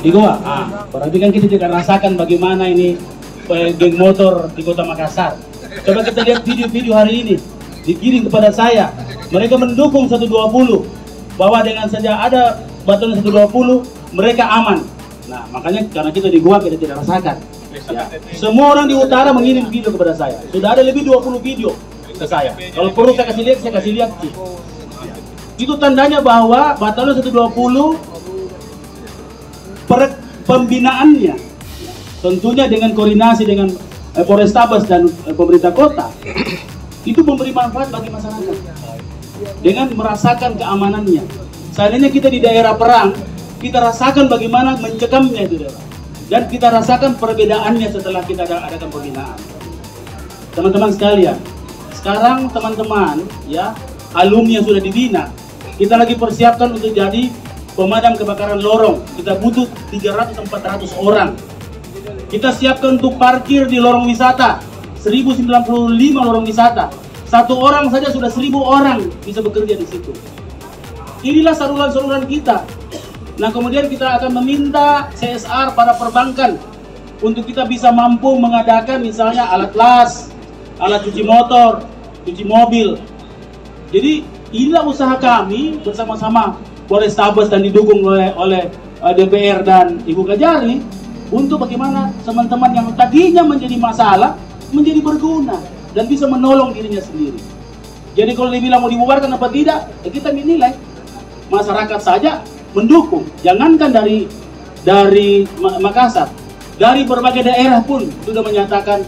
Di Goa. Berarti kan kita tidak rasakan bagaimana ini geng motor di Kota Makassar. Coba kita lihat video-video hari ini dikirim kepada saya. Mereka mendukung 120 bahwa dengan saja ada Batalion 120 mereka aman. Nah, makanya karena kita di Goa kita tidak rasakan. Ya. Semua orang di utara mengirim video kepada saya. Sudah ada lebih 20 video ke saya. Kalau perlu saya kasih lihat. Itu tandanya bahwa Batalion 120 pembinaannya tentunya dengan koordinasi dengan Polrestabes dan pemerintah kota itu memberi manfaat bagi masyarakat dengan merasakan keamanannya. Seandainya kita di daerah perang, kita rasakan bagaimana mencekamnya itu daerah, dan kita rasakan perbedaannya setelah kita adakan pembinaan. Teman-teman sekalian, sekarang teman-teman ya alumni yang sudah dibina, kita lagi persiapkan untuk jadi pemadam kebakaran lorong. Kita butuh 300-400 orang. Kita siapkan untuk parkir di lorong wisata 1095 lorong wisata. Satu orang saja sudah 1000 orang bisa bekerja di situ. Inilah saluran-saluran kita. Nah, kemudian kita akan meminta CSR pada perbankan untuk kita bisa mampu mengadakan misalnya alat las, alat cuci motor, cuci mobil. Jadi inilah usaha kami bersama-sama Polrestabes dan didukung oleh DPR dan Ibu Kajari untuk bagaimana teman-teman yang tadinya menjadi masalah menjadi berguna dan bisa menolong dirinya sendiri. Jadi kalau dibilang mau dibubarkan apa tidak, ya kita menilai masyarakat saja mendukung. Jangankan dari Makassar, dari berbagai daerah pun sudah menyatakan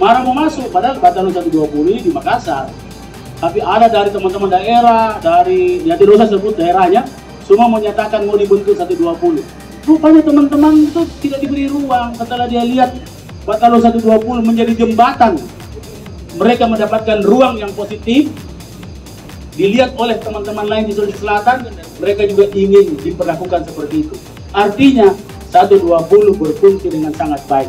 marah mau masuk. Padahal Batalion 120 ini di Makassar, tapi ada dari teman-teman daerah, dari ya tidak usah sebut daerahnya, semua menyatakan mau dibentuk 120. Rupanya teman-teman itu tidak diberi ruang setelah dia lihat Batalion 120 menjadi jembatan. Mereka mendapatkan ruang yang positif, dilihat oleh teman-teman lain di Sulawesi Selatan, mereka juga ingin diperlakukan seperti itu. Artinya 120 berfungsi dengan sangat baik.